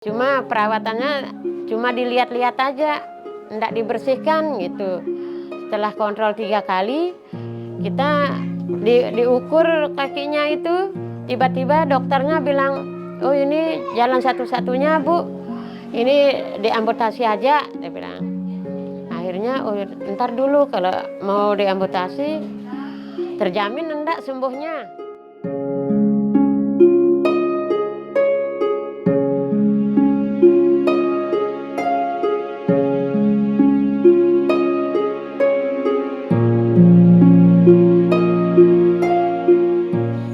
Cuma perawatannya cuma dilihat-lihat aja, enggak dibersihkan gitu. Setelah kontrol 3 kali, kita diukur kakinya itu, tiba-tiba dokternya bilang, "Oh ini jalan satu-satunya Bu, ini diamputasi aja," dia bilang. Akhirnya, oh ntar dulu kalau mau diamputasi, terjamin enggak sembuhnya.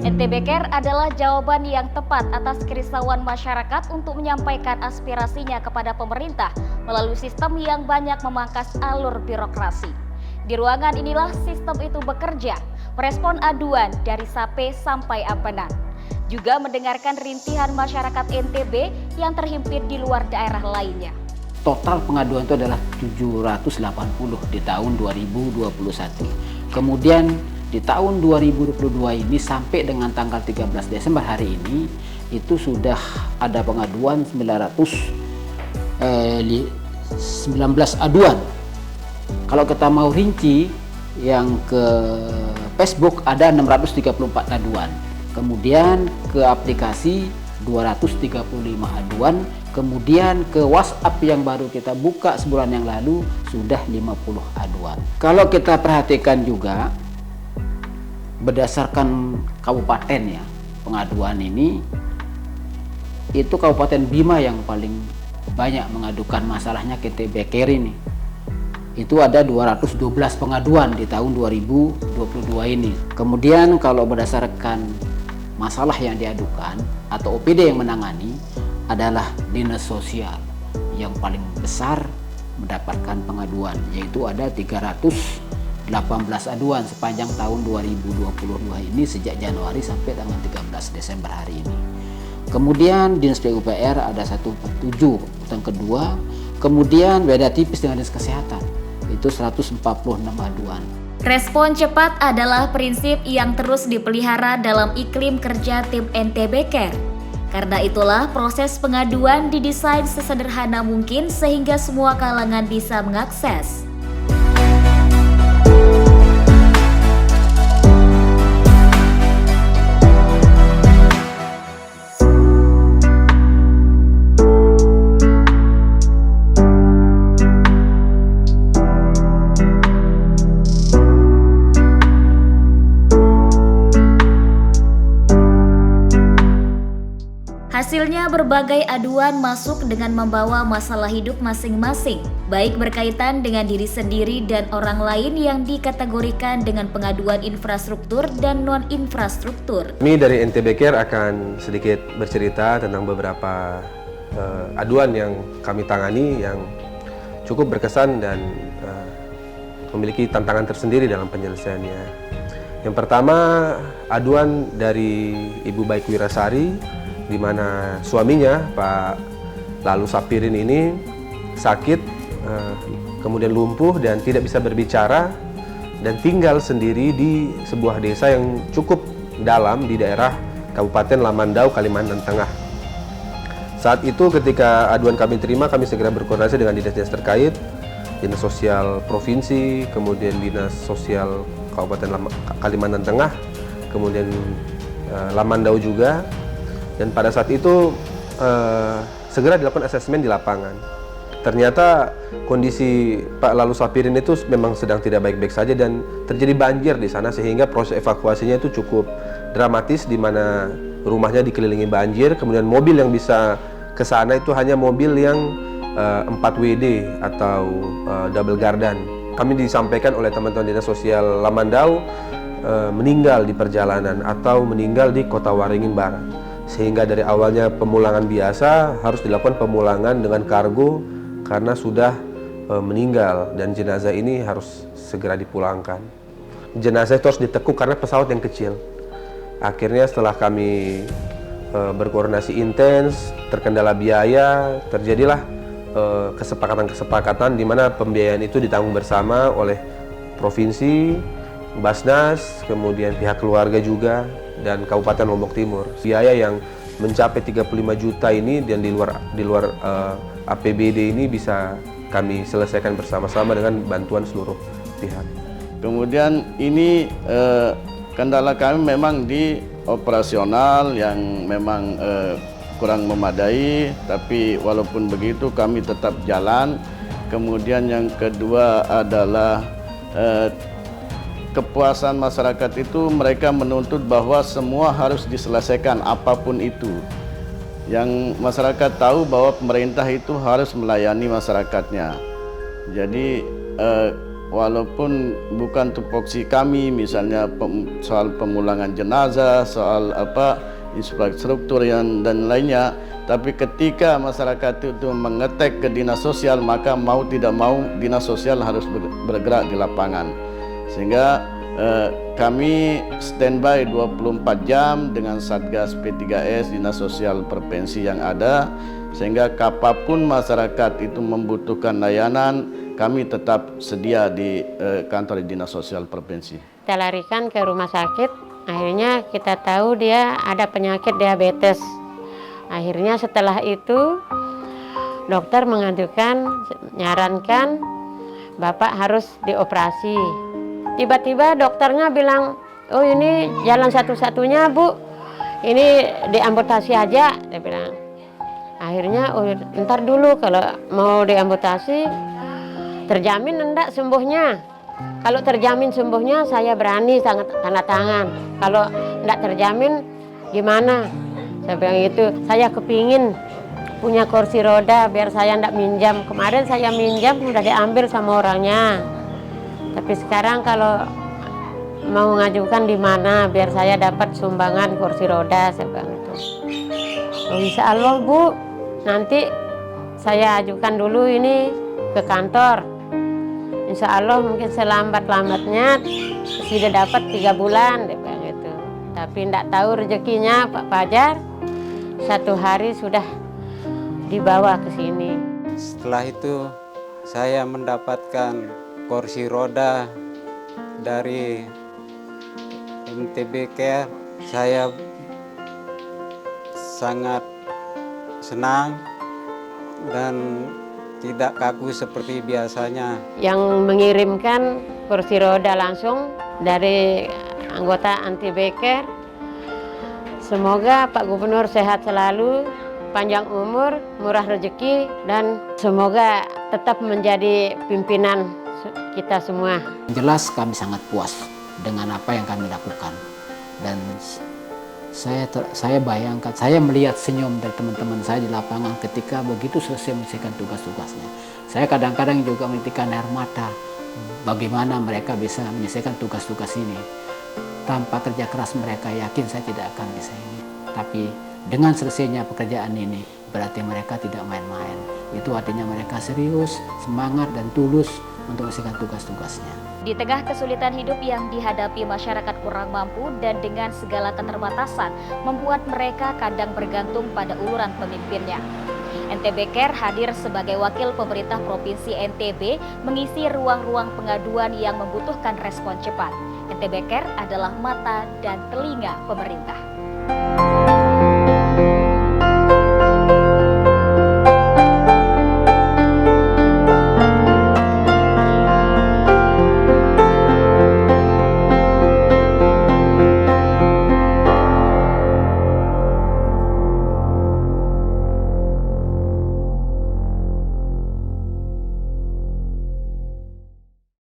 NTB Care adalah jawaban yang tepat atas kerisauan masyarakat untuk menyampaikan aspirasinya kepada pemerintah melalui sistem yang banyak memangkas alur birokrasi. Di ruangan inilah sistem itu bekerja, merespon aduan dari SAPE sampai ampenan, juga mendengarkan rintihan masyarakat NTB yang terhimpit di luar daerah lainnya. Total pengaduan itu adalah 780 di tahun 2021. Kemudian di tahun 2022 ini sampai dengan tanggal 13 Desember hari ini itu sudah ada pengaduan 19 aduan. Kalau kita mau rinci, yang ke Facebook ada 634 aduan. Kemudian ke aplikasi 235 aduan. Kemudian ke WhatsApp yang baru kita buka sebulan yang lalu sudah 50 aduan. Kalau kita perhatikan juga berdasarkan kabupaten ya, pengaduan ini itu Kabupaten Bima yang paling banyak mengadukan masalahnya NTB Care ini. Itu ada 212 pengaduan di tahun 2022 ini. Kemudian kalau berdasarkan masalah yang diadukan atau OPD yang menangani adalah Dinas Sosial yang paling besar mendapatkan pengaduan, yaitu ada 318 aduan sepanjang tahun 2022 ini sejak Januari sampai tanggal 13 Desember hari ini. Kemudian Dinas PUPR ada 147 yang kedua, kemudian beda tipis dengan Dinas Kesehatan itu 146 aduan. Respon cepat adalah prinsip yang terus dipelihara dalam iklim kerja tim NTB Care. Karena itulah proses pengaduan didesain sesederhana mungkin sehingga semua kalangan bisa mengakses. Hasilnya berbagai aduan masuk dengan membawa masalah hidup masing-masing, baik berkaitan dengan diri sendiri dan orang lain yang dikategorikan dengan pengaduan infrastruktur dan non-infrastruktur. Kami dari NTB Care akan sedikit bercerita tentang beberapa aduan yang kami tangani yang cukup berkesan dan memiliki tantangan tersendiri dalam penyelesaiannya. Yang pertama, aduan dari Ibu Baik Wirasari, di mana suaminya Pak Lalu Sapirin ini sakit, kemudian lumpuh dan tidak bisa berbicara dan tinggal sendiri di sebuah desa yang cukup dalam di daerah Kabupaten Lamandau, Kalimantan Tengah. Saat itu ketika aduan kami terima, kami segera berkoordinasi dengan dinas-dinas terkait, Dinas Sosial Provinsi, kemudian Dinas Sosial Kabupaten Kalimantan Tengah, kemudian Lamandau juga. Dan pada saat itu segera dilakukan asesmen di lapangan. Ternyata kondisi Pak Lalu Sapirin itu memang sedang tidak baik-baik saja dan terjadi banjir di sana sehingga proses evakuasinya itu cukup dramatis, di mana rumahnya dikelilingi banjir. Kemudian mobil yang bisa ke sana itu hanya mobil yang 4WD atau double gardan. Kami disampaikan oleh teman-teman Dinas Sosial Lamandau meninggal di perjalanan atau meninggal di Kota Waringin Barat. Sehingga dari awalnya pemulangan biasa harus dilakukan pemulangan dengan kargo karena sudah meninggal dan jenazah ini harus segera dipulangkan. Jenazah itu harus ditekuk karena pesawat yang kecil. Akhirnya setelah kami berkoordinasi intens, terkendala biaya, terjadilah kesepakatan-kesepakatan di mana pembiayaan itu ditanggung bersama oleh provinsi, Basnas, kemudian pihak keluarga juga, dan Kabupaten Lombok Timur. Biaya yang mencapai 35 juta ini dan di luar APBD ini bisa kami selesaikan bersama-sama dengan bantuan seluruh pihak. Kemudian ini kendala kami memang di operasional yang memang kurang memadai, tapi walaupun begitu kami tetap jalan. Kemudian yang kedua adalah kepuasan masyarakat itu, mereka menuntut bahwa semua harus diselesaikan apapun itu. Yang masyarakat tahu bahwa pemerintah itu harus melayani masyarakatnya. Jadi walaupun bukan tupoksi kami, misalnya soal pemulangan jenazah, soal infrastruktur dan lainnya, tapi ketika masyarakat itu mengetek ke dinas sosial, maka mau tidak mau dinas sosial harus bergerak di lapangan. Sehingga kami standby 24 jam dengan Satgas P3S, Dinas Sosial Provinsi yang ada, sehingga kapanpun masyarakat itu membutuhkan layanan, kami tetap sedia di kantor Dinas Sosial Provinsi. Kita larikan ke rumah sakit, akhirnya kita tahu dia ada penyakit diabetes. Akhirnya setelah itu dokter menyarankan Bapak harus dioperasi. Tiba-tiba dokternya bilang, oh ini jalan satu-satunya Bu, ini diamputasi aja, dia bilang. Akhirnya, oh ntar dulu kalau mau diamputasi, terjamin enggak sembuhnya. Kalau terjamin sembuhnya saya berani tanda tangan. Kalau enggak terjamin gimana? Saya bilang itu, saya kepingin punya kursi roda biar saya enggak minjam. Kemarin saya minjam udah diambil sama orangnya. Tapi sekarang kalau mau ngajukan di mana biar saya dapat sumbangan kursi roda, saya bilang itu. Oh, insya Allah Bu, nanti saya ajukan dulu ini ke kantor. Insya Allah mungkin selambat-lambatnya sudah dapat 3 bulan, dia bilang gitu. Tapi enggak tahu rezekinya Pak Fajar, 1 hari sudah dibawa ke sini. Setelah itu saya mendapatkan kursi roda dari NTB Care. Saya sangat senang dan tidak kaku seperti biasanya. Yang mengirimkan kursi roda langsung dari anggota NTB Care. Semoga Pak Gubernur sehat selalu, panjang umur, murah rezeki, dan semoga tetap menjadi pimpinan kita semua. Jelas kami sangat puas dengan apa yang kami lakukan, dan saya bayangkan, saya melihat senyum dari teman-teman saya di lapangan ketika begitu selesai menyelesaikan tugas-tugasnya. Saya kadang-kadang juga menitikkan air mata, bagaimana mereka bisa menyelesaikan tugas-tugas ini. Tanpa kerja keras mereka, yakin saya tidak akan bisa ini. Tapi dengan selesainya pekerjaan ini, berarti mereka tidak main-main. Itu artinya mereka serius, semangat, dan tulus untuk menyelesaikan tugas-tugasnya. Di tengah kesulitan hidup yang dihadapi masyarakat kurang mampu dan dengan segala keterbatasan, membuat mereka kadang bergantung pada uluran pemimpinnya. NTB Care hadir sebagai wakil pemerintah Provinsi NTB mengisi ruang-ruang pengaduan yang membutuhkan respon cepat. NTB Care adalah mata dan telinga pemerintah.